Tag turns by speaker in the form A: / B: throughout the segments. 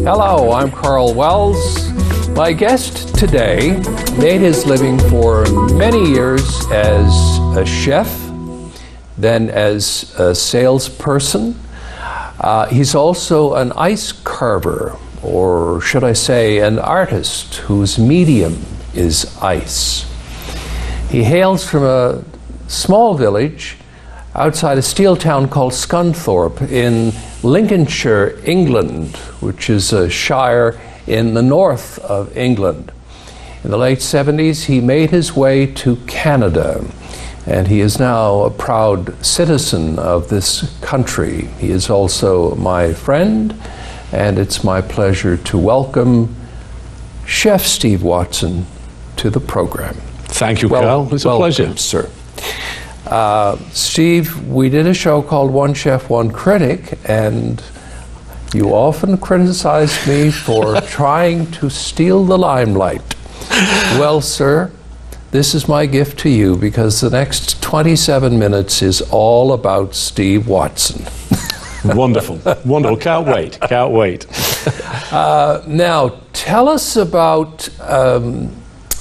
A: Hello, I'm Karl Wells. My guest today made his living for many years as a chef, then as a salesperson. He's also an ice carver, or should I say an artist whose medium is ice. He hails from a small village outside a steel town called Scunthorpe in Lincolnshire, England, which is a shire in the north of England. In the late 70s, he made his way to Canada, and he is now a proud citizen of this country. He is also my friend, and it's my pleasure to welcome Chef Steve Watson to the program.
B: Thank you, Carl. It's a pleasure,
A: sir. Steve, we did a show called One Chef, One Critic, and you often criticized me for trying to steal the limelight. Well, sir, this is my gift to you because the next 27 minutes is all about Steve Watson.
B: Wonderful, wonderful. Can't wait, can't wait.
A: Now, tell us about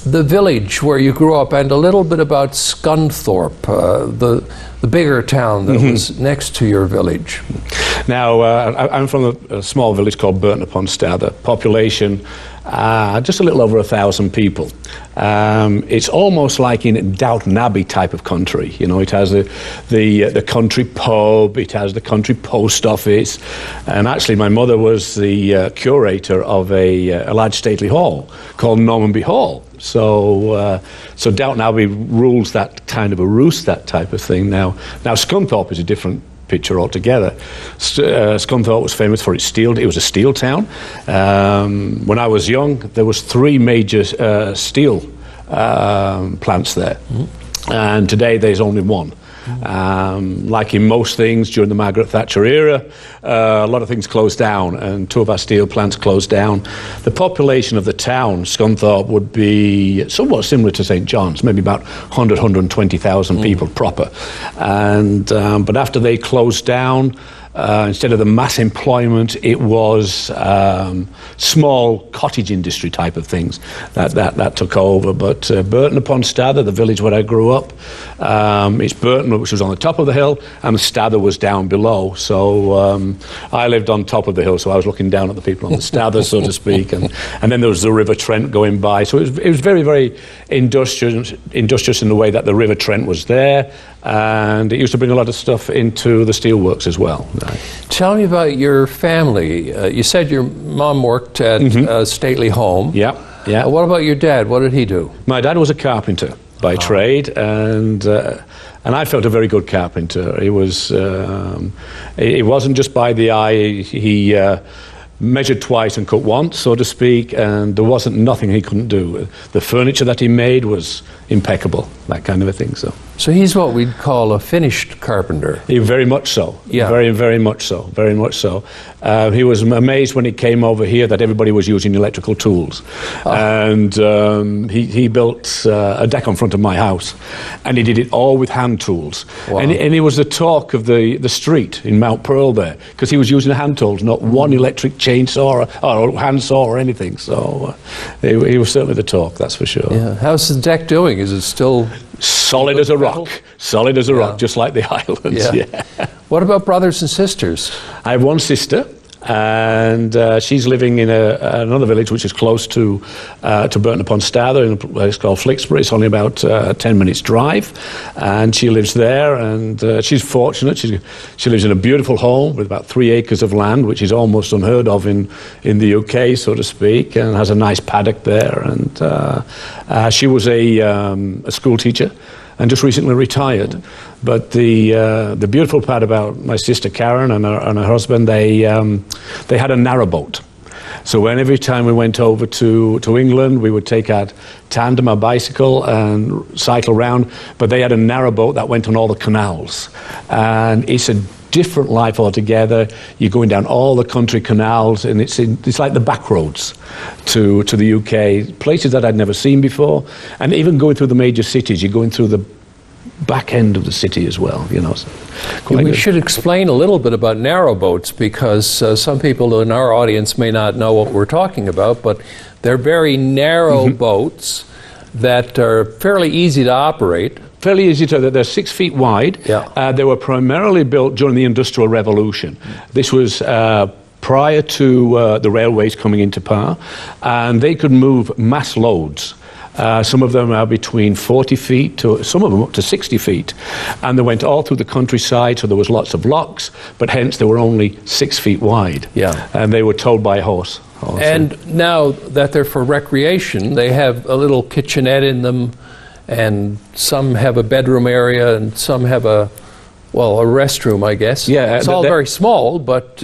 A: the village where you grew up and a little bit about Scunthorpe, the bigger town that was next to your village.
B: Now, I'm from a small village called Burton-upon-Stather. Population, just a little over 1,000 people. It's almost like in Downton Abbey type of country. You know, it has the country pub, it has the country post office, and actually my mother was the curator of a large stately hall called Normanby Hall. So Downton Abbey rules that kind of a roost, that type of thing. Now Scunthorpe is a different picture altogether. Scunthorpe was famous for its steel. It was a steel town. When I was young, there was 3 major steel plants there, and today there's only 1. Like in most things during the Margaret Thatcher era, a lot of things closed down, and 2 of our steel plants closed down. The population of the town, Scunthorpe, would be somewhat similar to St. John's, maybe about 100, 120,000 people proper. And but after they closed down, instead of the mass employment, it was small cottage industry type of things that took over. But Burton-upon-Stather, the village where I grew up, it's Burton, which was on the top of the hill, and Stather was down below. So I lived on top of the hill, so I was looking down at the people on the Stather, so to speak. And then there was the River Trent going by. So it was very, very industrious in the way that the River Trent was there. And it used to bring a lot of stuff into the steelworks as well.
A: Tell me about your family. You said your mom worked at a stately home.
B: Yeah.
A: What about your dad? What did he do?
B: My dad was a carpenter by trade, and I felt a very good carpenter. He was. It wasn't just by the eye. He measured twice and cut once, so to speak, and there wasn't nothing he couldn't do. The furniture that he made was impeccable, that kind of a thing. So
A: he's what we'd call a finished carpenter.
B: He, very much so.
A: Yeah.
B: Very, very much so. Very much so. He was amazed when he came over here that everybody was using electrical tools. And he built a deck on front of my house, and he did it all with hand tools.
A: Wow.
B: And he was the talk of the street in Mount Pearl there, because he was using hand tools, not one electric chainsaw or handsaw or anything. So he was certainly the talk, that's for sure.
A: Yeah. How's the deck doing? Is it still
B: solid as a rock? Solid as a rock, just like the islands. Yeah.
A: What about brothers and sisters?
B: I have one sister, and she's living in another village which is close to Burton-upon-Stather, in a place called Flixbury. It's only about 10 minutes drive, and she lives there, and she's fortunate. She lives in a beautiful home with about 3 acres of land, which is almost unheard of in the UK, so to speak, and has a nice paddock there. And she was a school teacher and just recently retired. But the beautiful part about my sister Karen and her husband, they had a narrowboat. So every time we went over to England, we would take our tandem, our bicycle, and cycle around. But they had a narrowboat that went on all the canals. And it's a different life altogether. You're going down all the country canals, and it's like the back roads to the UK, places that I'd never seen before. And even going through the major cities, you're going through the back end of the city as well, you know. So
A: we should explain a little bit about narrowboats, because some people in our audience may not know what we're talking about, but they're very narrow boats that are fairly easy to operate.
B: Fairly easy to, they're 6 feet wide.
A: Yeah.
B: They were primarily built during the Industrial Revolution. This was prior to the railways coming into power, and they could move mass loads. Some of them are between 40 feet to some of them up to 60 feet. And they went all through the countryside, so there was lots of locks, but hence they were only 6 feet wide.
A: Yeah.
B: And they were towed by horse. Also.
A: And now that they're for recreation, they have a little kitchenette in them, and some have a bedroom area, and some have a restroom, I guess.
B: Yeah.
A: It's all very small, but...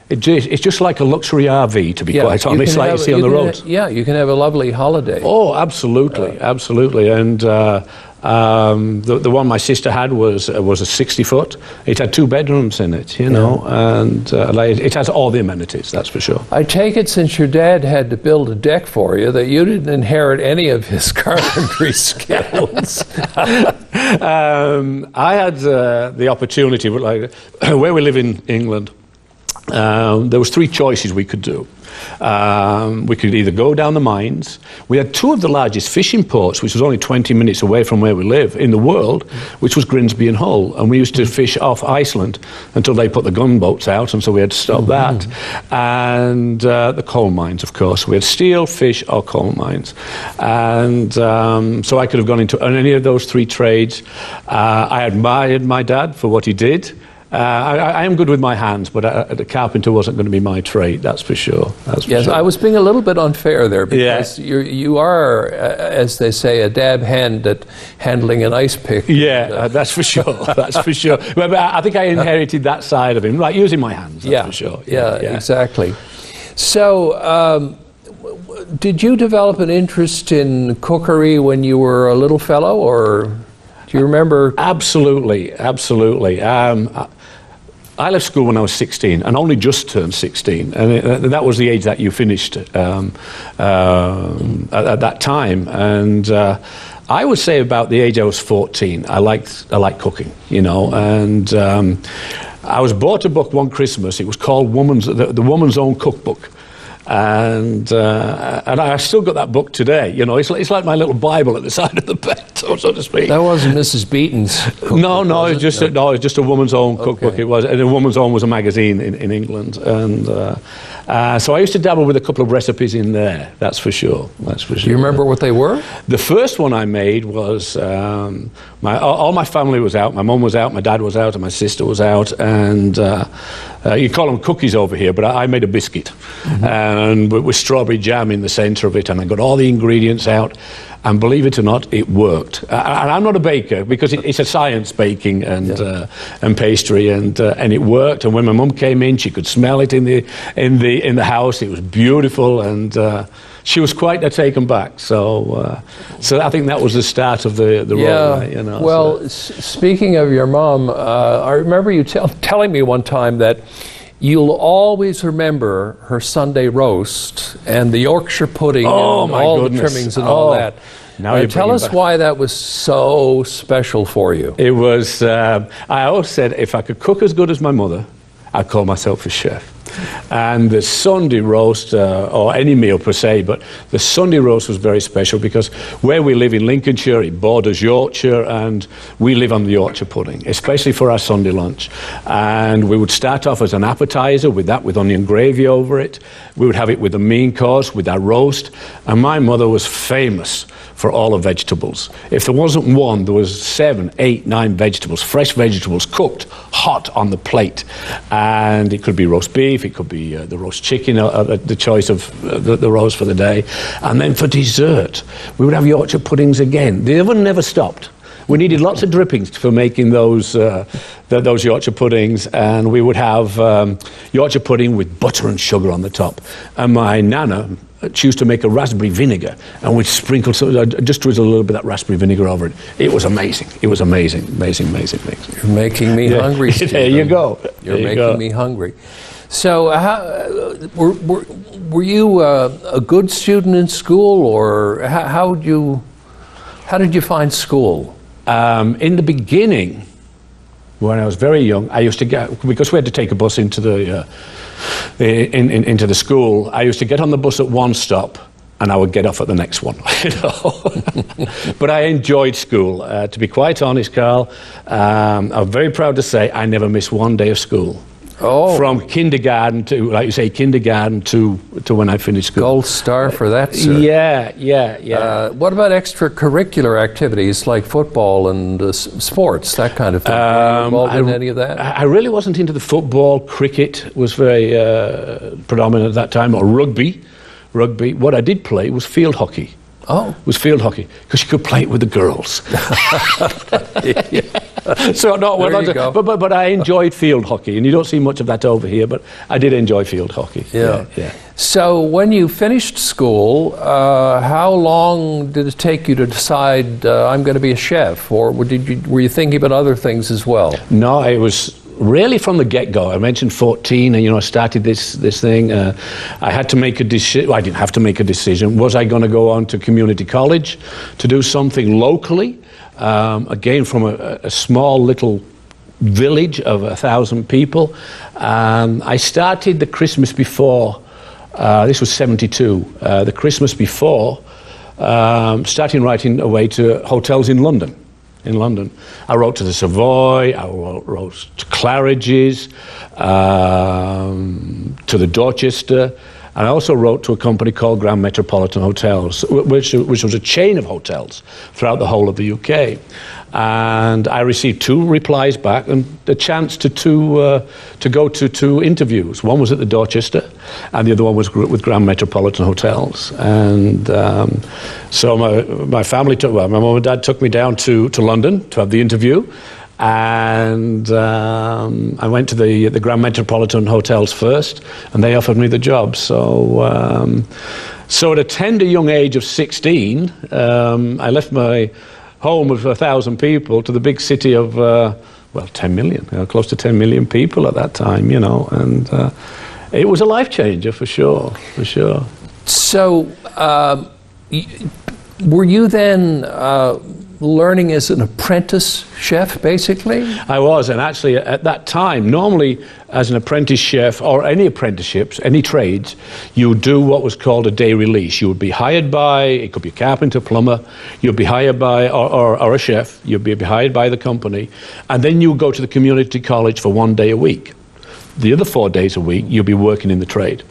B: It's just like a luxury RV, to be quite honest, like you see on the roads.
A: Yeah, you can have a lovely holiday.
B: Oh, absolutely, absolutely. And the one my sister had was a 60-foot. It had 2 bedrooms in it, you know, and it has all the amenities, that's for sure.
A: I take it, since your dad had to build a deck for you, that you didn't inherit any of his carpentry skills.
B: I had the opportunity, but like where we live in England, there was 3 choices we could do. We could either go down the mines. We had 2 of the largest fishing ports, which was only 20 minutes away from where we live in the world, which was Grimsby and Hull. And we used to fish off Iceland until they put the gunboats out, and so we had to stop that. And the coal mines, of course. We had steel, fish, or coal mines. And so I could have gone into any of those 3 trades. I admired my dad for what he did. I am good with my hands, but the carpenter wasn't going to be my trade, that's for sure.
A: Yes, I was being a little bit unfair there, because you are, as they say, a dab hand at handling an ice pick.
B: Yeah, that's for sure, that's for sure. But I think I inherited that side of him, like using my hands, that's for sure.
A: Yeah, exactly. So, did you develop an interest in cookery when you were a little fellow, or do you remember?
B: Absolutely, absolutely. I left school when I was 16, and only just turned 16, and that was the age that you finished at that time. And I would say about the age I was 14, I liked cooking, you know. And I was bought a book one Christmas. It was called the Woman's Own Cookbook. And I still got that book today. You know, it's like my little Bible at the side of the bed, so to speak.
A: That wasn't Mrs. Beaton's cookbook,
B: No, it's just it's just a Woman's Own cookbook.
A: Okay.
B: It was, and a Woman's Own was a magazine in England, and so I used to dabble with a couple of recipes in there. That's for sure. That's for sure.
A: Do you remember what they were?
B: The first one I made was all my family was out. My mum was out, my dad was out, and my sister was out, and you call them cookies over here, but I made a biscuit. And with strawberry jam in the centre of it, and I got all the ingredients out, and believe it or not, it worked. And I'm not a baker, because it's a science, baking and pastry, and it worked. And when my mum came in, she could smell it in the house. It was beautiful, and she was quite taken back. So I think that was the start of the role. You know,
A: well, speaking of your mom, I remember you telling me one time that you'll always remember her Sunday roast and the Yorkshire pudding and all the trimmings and all that. Now tell us why that was so special for you.
B: It was, I always said, if I could cook as good as my mother, I'd call myself a chef. And the Sunday roast, or any meal per se, but the Sunday roast was very special, because where we live in Lincolnshire, it borders Yorkshire, and we live on the Yorkshire pudding, especially for our Sunday lunch. And we would start off as an appetizer with onion gravy over it. We would have it with the main course, with our roast. And my mother was famous for all the vegetables. If there wasn't one, there was 7, 8, 9 vegetables, fresh vegetables, cooked hot on the plate. And it could be roast beef, it could be the roast chicken, the choice of the roast for the day. And then for dessert, we would have Yorkshire puddings again. The oven never stopped. We needed lots of drippings for making those Yorkshire puddings, and we would have Yorkshire pudding with butter and sugar on the top. And my nana used to make a raspberry vinegar, and we'd sprinkle just drizzle a little bit of that raspberry vinegar over it. It was amazing. It was amazing.
A: You're making me hungry, Stephen.
B: There you go.
A: You're making me hungry. So, were you a good student in school, or how did you find school?
B: In the beginning, when I was very young, I used to get, because we had to take a bus into the into the school. I used to get on the bus at one stop, and I would get off at the next one. You know? But I enjoyed school. To be quite honest, Carl, I'm very proud to say I never missed one day of school.
A: Oh.
B: From kindergarten to, like you say, kindergarten to when I finished school.
A: Gold star for that, sir.
B: Yeah.
A: What about extracurricular activities like football and sports, that kind of thing? Were you involved in any of that?
B: I really wasn't into the football. Cricket was very predominant at that time, or rugby. What I did play was field hockey.
A: Oh.
B: Was field hockey, because you could play it with the girls. So no,
A: there you go.
B: But I enjoyed field hockey, and you don't see much of that over here, but I did enjoy field hockey.
A: Yeah.
B: Yeah.
A: So when you finished school, how long did it take you to decide I'm going to be a chef, or were you thinking about other things as well?
B: No, it was really from the get-go. I mentioned 14, and I started this thing. I had to make a decision. Well, I didn't have to make a decision. Was I going to go on to community college to do something locally? Again, from a small little village of 1,000 people. I started the Christmas before. This was 72. The Christmas before, starting writing away to hotels in London. I wrote to the Savoy, I wrote to Claridge's, to the Dorchester, and I also wrote to a company called Grand Metropolitan Hotels, which was a chain of hotels throughout the whole of the UK. And I received 2 replies back and a chance to go to 2 interviews. One was at the Dorchester, and the other one was with Grand Metropolitan Hotels. And so my family my mum and dad took me down to London to have the interview. And I went to the Grand Metropolitan Hotels first, and they offered me the job. So at a tender young age of 16, I left my home of 1,000 people to the big city of 10 million, close to 10 million people at that time, and it was a life changer for sure.
A: So were you then learning as an apprentice chef, basically?
B: I was, and actually at that time, normally as an apprentice chef or any apprenticeships, any trades, you would do what was called a day release. You would be hired by, it could be a carpenter, plumber, you'd be hired by, or a chef, you'd be hired by the company, and then you would go to the community college for 1 day a week. The other 4 days a week, you'd be working in the trade.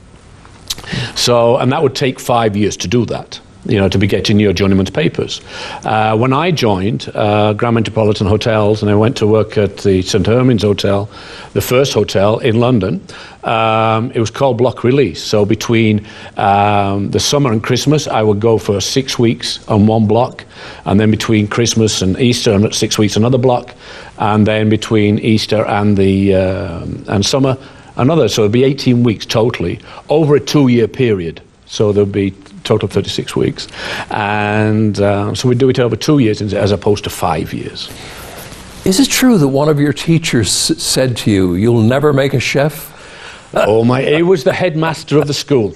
B: So, and that would take 5 years to do that, to be getting your journeyman's papers. When I joined Grand Metropolitan Hotels, and I went to work at the St. Ermans Hotel, the first hotel in London, it was called block release. So between the summer and Christmas, I would go for 6 weeks on one block, and then between Christmas and Easter, 6 weeks another block, and then between Easter and and summer, another. So it'd be 18 weeks totally over a 2-year period. So there'd be total of 36 weeks. And so we do it over 2 years as opposed to 5 years.
A: Is it true that one of your teachers said to you, "You'll never make a chef"?
B: He was the headmaster of the school.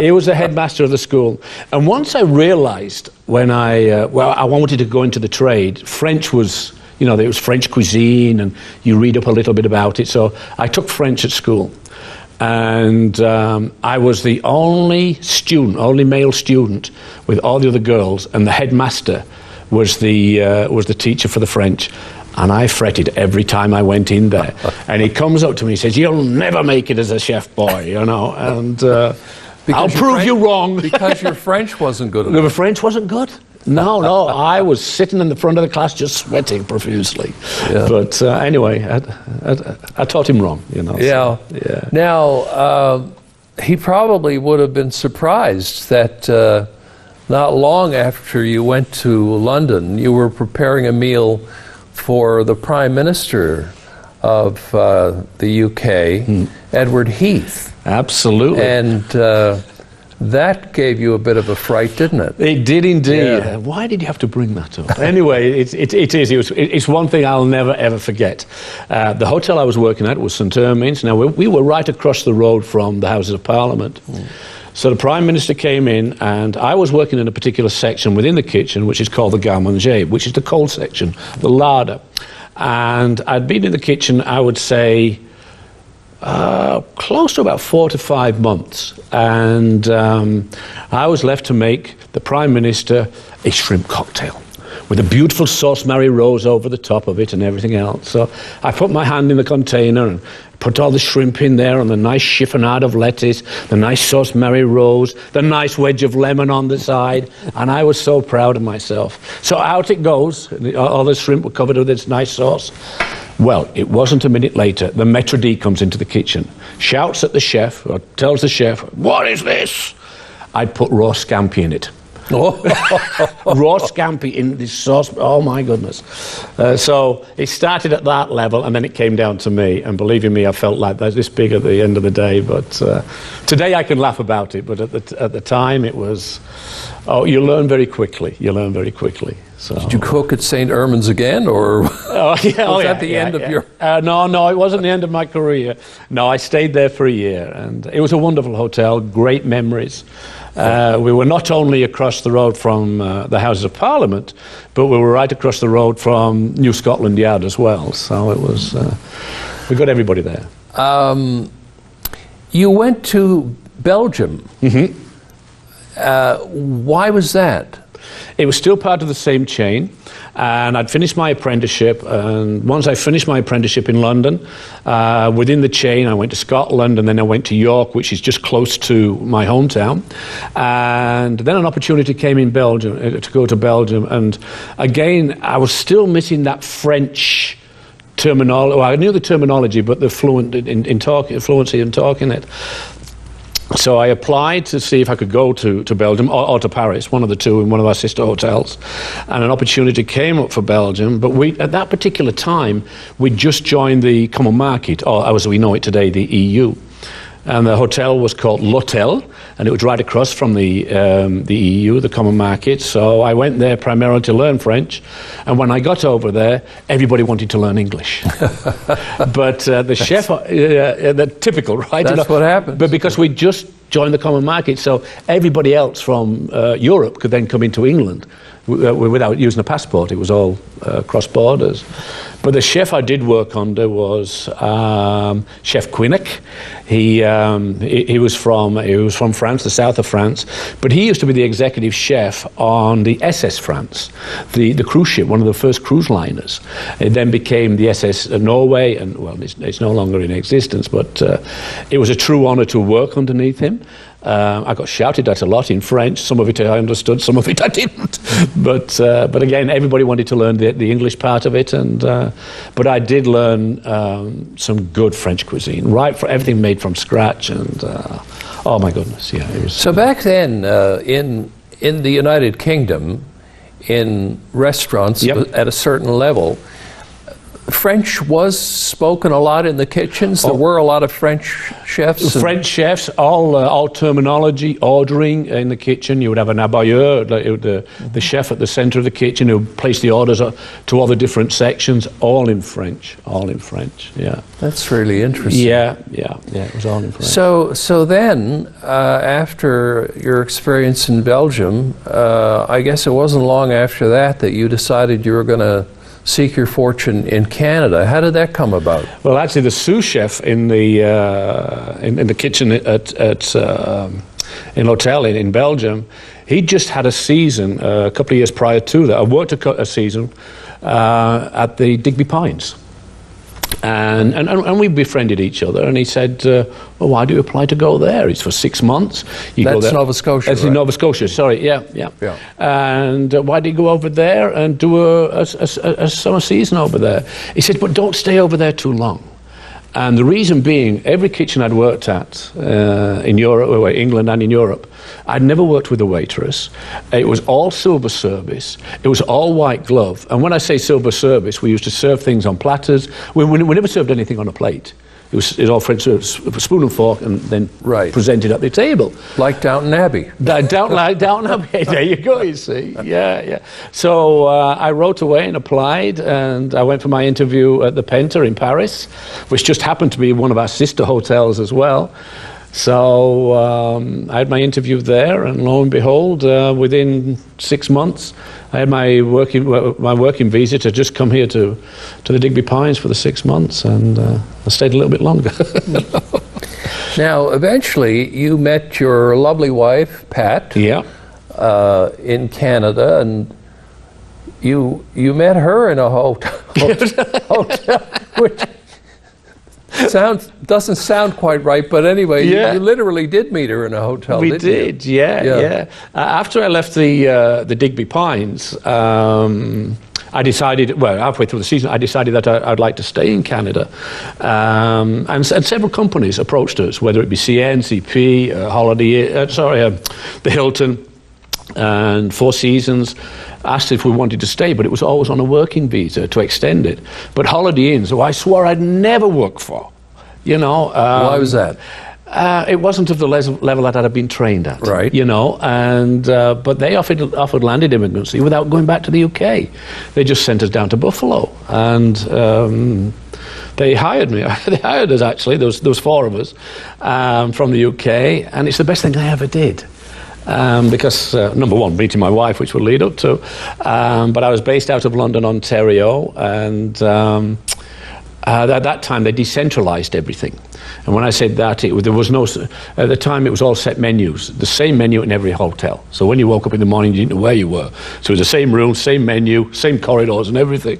B: He was the headmaster of the school. And once I realized when I wanted to go into the trade, French was, there was French cuisine, and you read up a little bit about it. So I took French at school. And I was the only male student with all the other girls, and the headmaster was the teacher for the French. And I fretted every time I went in there. And he comes up to me and says, "You'll never make it as a chef boy," and I'll prove you wrong.
A: Because your French wasn't good enough.
B: The French wasn't good. No, I was sitting in the front of the class just sweating profusely. Yeah. But anyway, I taught him wrong,
A: Yeah.
B: So, yeah.
A: Now, he probably would have been surprised that not long after you went to London, you were preparing a meal for the Prime Minister of the UK, Edward Heath.
B: Absolutely.
A: And that gave you a bit of a fright, didn't it?
B: It did indeed.
A: Yeah.
B: Why did you have to bring that up? Anyway, it's one thing I'll never ever forget. The hotel I was working at was St. Ermans. Now we were right across the road from the Houses of Parliament. So the Prime Minister came in, and I was working in a particular section within the kitchen, which is called the garde-manger, which is the cold section, the larder. And I'd been in the kitchen, I would say, close to about 4 to 5 months. And I was left to make the Prime Minister a shrimp cocktail with a beautiful sauce Mary Rose over the top of it and everything else. So I put my hand in the container and put all the shrimp in there, and the nice chiffonade of lettuce, the nice sauce Mary Rose, the nice wedge of lemon on the side, and I was so proud of myself. So out it goes. All the shrimp were covered with this nice sauce. Well, it wasn't a minute later, the maître d' comes into the kitchen, shouts at the chef, or tells the chef, "What is this?" I'd put raw scampi in it. Raw scampi in this sauce. Oh my goodness. So it started at that level, and then it came down to me, and believe you me, I felt like that this big at the end of the day. But today I can laugh about it, but at the time it was, you learn very quickly. So.
A: Did you cook at St. Ermans again, or was that the end of your...
B: No, it wasn't the end of my career. No, I stayed there for a year, and it was a wonderful hotel, great memories. We were not only across the road from the Houses of Parliament, but we were right across the road from New Scotland Yard as well. So it was, we got everybody there.
A: You went to Belgium.
B: Mm-hmm.
A: Why was that?
B: It was still part of the same chain, and I'd finished my apprenticeship, and once I finished my apprenticeship in London, within the chain I went to Scotland, and then I went to York, which is just close to my hometown, and then an opportunity came in Belgium, to go to Belgium, and again I was still missing that French terminology. Well, I knew the terminology, but the fluency in talking it. So I applied to see if I could go to Belgium or to Paris, one of the two, in one of our sister hotels. And an opportunity came up for Belgium, but at that particular time, we'd just joined the common market, or as we know it today, the EU. And the hotel was called L'Hotel, and it was right across from the EU, the common market. So I went there primarily to learn French, and when I got over there, everybody wanted to learn English. But the chef, the typical, right?
A: That's what happened.
B: But because we just joined the common market, so everybody else from Europe could then come into England without using a passport. It was all cross borders. But the chef I did work under was Chef Quinnock. He was from France, the south of France, but he used to be the executive chef on the SS France, the cruise ship, one of the first cruise liners. It then became the SS Norway, and well, it's no longer in existence, but it was a true honour to work underneath him. I got shouted at a lot in French. Some of it I understood, some of it I didn't. But again, everybody wanted to learn the English part of it, but I did learn some good French cuisine, right? For everything made from scratch, and oh my goodness, yeah. It was,
A: so back then, in the United Kingdom, in restaurants at a certain level, French was spoken a lot in the kitchens. There were a lot of French chefs.
B: French chefs, all terminology, ordering in the kitchen. You would have an abayeur, the chef at the centre of the kitchen, who placed the orders to all the different sections, all in French. Yeah.
A: That's really interesting.
B: Yeah. It was all in French.
A: So then, after your experience in Belgium, I guess it wasn't long after that you decided you were going to seek your fortune in Canada. How did that come about?
B: Well, actually, the sous chef in the kitchen in Hotel in Belgium, he just had a season a couple of years prior to that. I worked a season at the Digby Pines. And we befriended each other, and he said, well, why do you apply to go there? It's for 6 months.
A: That's Nova Scotia,
B: That's
A: right?
B: in Nova Scotia, sorry, yeah. And why do you go over there and do a summer season over there? He said, but don't stay over there too long. And the reason being, every kitchen I'd worked at in Europe, England and in Europe, I'd never worked with a waitress. It was all silver service. It was all white glove. And when I say silver service, we used to serve things on platters. We never served anything on a plate. It was all French, spoon and fork, and then presented at the table.
A: Like Downton Abbey.
B: Downton Abbey. There you go, you see. Yeah. So I wrote away and applied, and I went for my interview at the Penta in Paris, which just happened to be one of our sister hotels as well. So I had my interview there, and lo and behold, within 6 months, I had my working visa to just come here to the Digby Pines for the 6 months, and I stayed a little bit longer.
A: Now, eventually, you met your lovely wife, Pat,
B: Yeah.
A: in Canada, and you met her in a hotel, which doesn't sound quite right, but anyway, you literally did meet her in a hotel.
B: We
A: didn't you?
B: did, yeah. After I left the Digby Pines, I decided, well, halfway through the season, I decided that I'd like to stay in Canada. And several companies approached us, whether it be CN, CP, the Hilton, and Four Seasons, asked if we wanted to stay, but it was always on a working visa to extend it. But Holiday Inns, who I swore I'd never work for, you know.
A: Why was that?
B: It wasn't of the level that I'd have been trained at,
A: right?
B: You know, and but they offered landed immigrancy without going back to the UK. They just sent us down to Buffalo, and they hired me. They hired us, actually. There was 4 of us from the UK, and it's the best thing I ever did. Because number one, meeting my wife, which would lead up to, but I was based out of London, Ontario, and at that time they decentralized everything. And when I said that, there was no, at the time it was all set menus, the same menu in every hotel. So when you woke up in the morning, you didn't know where you were. So it was the same room, same menu, same corridors and everything.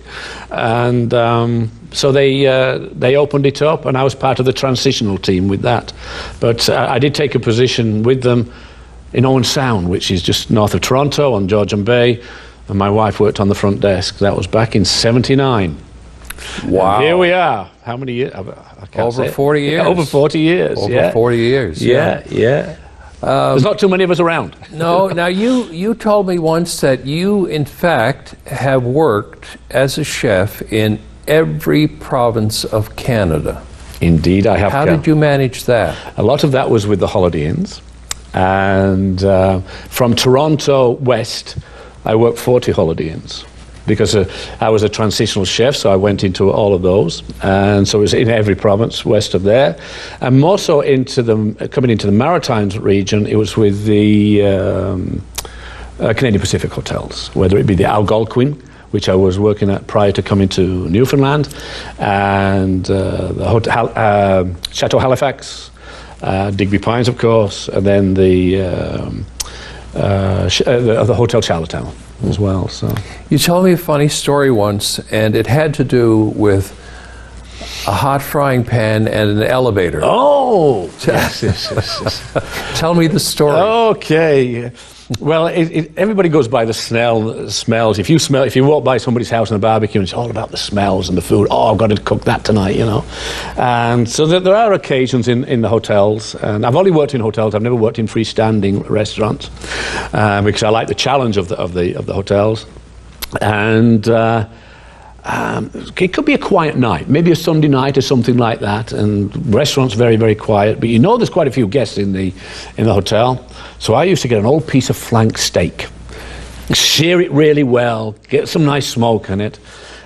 B: And so they opened it up, and I was part of the transitional team with that. But I did take a position with them in Owen Sound, which is just north of Toronto on Georgian Bay, and my wife worked on the front desk. That was back in '79.
A: Wow.
B: And here we are. How many years?
A: Over 40 years.
B: Over 40 years.
A: Over 40 years.
B: Yeah. There's not too many of us around.
A: No. Now you told me once that you, in fact, have worked as a chef in every province of Canada.
B: Indeed, I have.
A: How did you manage that?
B: A lot of that was with the Holiday Inns. And from Toronto west, I worked 40 Holiday Inns because I was a transitional chef, so I went into all of those. And so it was in every province west of there. And more so coming into the Maritimes region, it was with the Canadian Pacific hotels, whether it be the Algonquin, which I was working at prior to coming to Newfoundland, and the Hotel, Chateau Halifax, Digby Pines, of course, and then the Hotel Charlottetown as well. So
A: you told me a funny story once, and it had to do with a hot frying pan and an elevator.
B: Oh, yes.
A: Tell me the story.
B: Okay. Well, everybody goes by the smells. If you walk by somebody's house and a barbecue, and it's all about the smells and the food. Oh, I've got to cook that tonight, you know. And so there are occasions in the hotels, and I've only worked in hotels. I've never worked in freestanding restaurants because I like the challenge of the hotels. And it could be a quiet night, maybe a Sunday night or something like that, and restaurants very, very quiet. But you know, there's quite a few guests in the hotel. So I used to get an old piece of flank steak, sear it really well, get some nice smoke in it,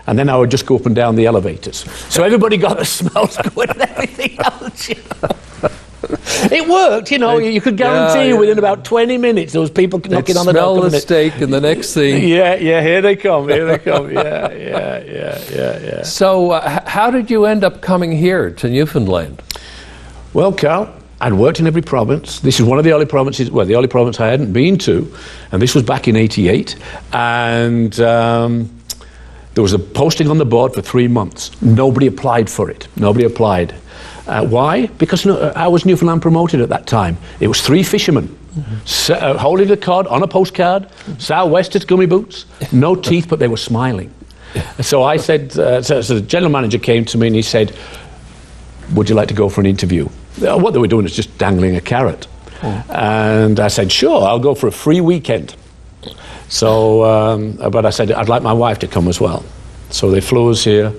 B: and then I would just go up and down the elevators. So everybody got the smells going and everything else, you know. It worked, you know. You could guarantee within about 20 minutes there was people knocking on the door.
A: Smell the steak, and the next thing.
B: Yeah, here they come. Yeah.
A: So how did you end up coming here to Newfoundland?
B: Well, Carl, I'd worked in every province. This is one of the early provinces, well, the only province I hadn't been to, and this was back in '88. And there was a posting on the board for 3 months. Nobody applied for it. Nobody applied. Why? Because I was Newfoundland promoted at that time. It was 3 fishermen holding the cod on a postcard, sou'westers, gummy boots, no teeth, but they were smiling. So I said, so the general manager came to me and he said, would you like to go for an interview? What they were doing is just dangling a carrot. And I said, sure, I'll go for a free weekend. So, but I said, I'd like my wife to come as well. So they flew us here,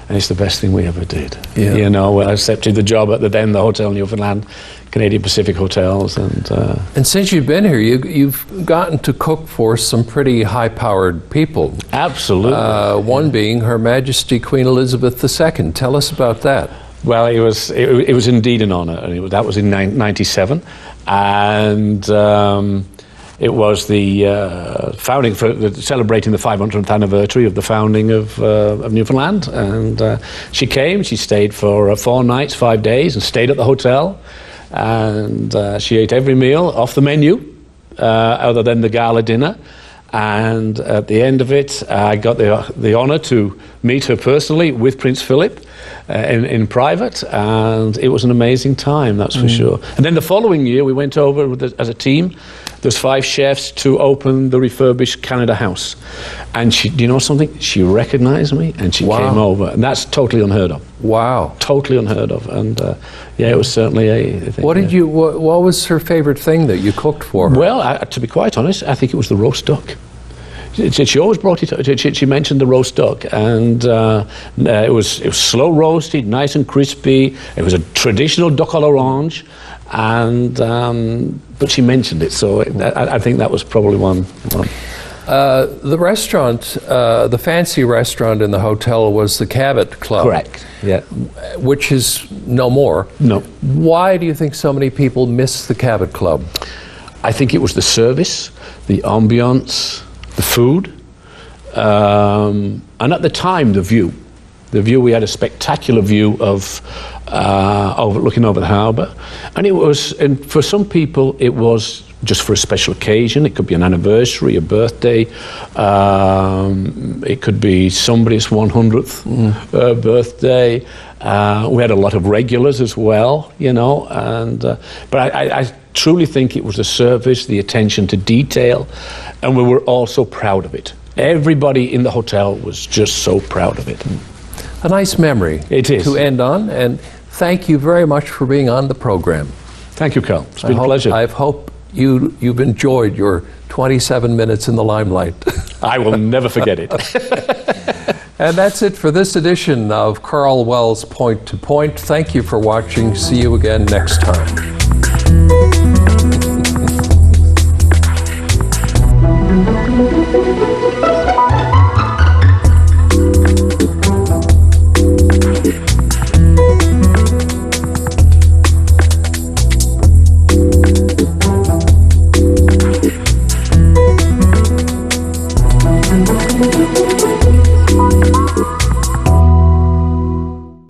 B: and it's the best thing we ever did. Yeah. You know, I accepted the job at the Hotel Newfoundland, Canadian Pacific Hotels. And since
A: you've been here, you've gotten to cook for some pretty high-powered people.
B: Absolutely.
A: One being Her Majesty Queen Elizabeth II. Tell us about that.
B: Well, it was indeed an honour, and that was in '97, and it was the founding celebrating the 500th anniversary of the founding of Newfoundland, and she came. She stayed for 4 nights, 5 days, and stayed at the hotel, and she ate every meal off the menu, other than the gala dinner. And at the end of it, I got the honour to meet her personally with Prince Philip in private, and it was an amazing time, that's for sure. And then the following year, we went over as a team. There's 5 chefs to open the refurbished Canada House. And do you know something? She recognised me, and she came over. And that's totally unheard of.
A: Wow.
B: Totally unheard of. And yeah, it was certainly a thing.
A: What was her favourite thing that you cooked for her?
B: Well, to be quite honest, I think it was the roast duck. She always brought it. She mentioned the roast duck, and it was slow roasted, nice and crispy. It was a traditional duck à l'orange, and but she mentioned it, so I think that was probably one.
A: The restaurant, the fancy restaurant in the hotel, was the Cabot Club.
B: Correct. Yeah.
A: Which is no more.
B: No.
A: Why do you think so many people miss the Cabot Club?
B: I think it was the service, the ambiance, the food, and at the time, the view. The view, we had a spectacular view of looking over the harbour. And it was, and for some people, it was just for a special occasion. It could be an anniversary, a birthday. It could be somebody's 100th birthday. We had a lot of regulars as well, you know. And but I truly think it was the service, the attention to detail, and we were all so proud of it. Everybody in the hotel was just so proud of it.
A: A nice memory
B: it is.
A: To end on, and thank you very much for being on the program.
B: Thank you, Karl. It's been a pleasure.
A: I hope you've enjoyed your 27 minutes in the limelight.
B: I will never forget it.
A: And that's it for this edition of Karl Wells Point to Point. Thank you for watching. See you again next time.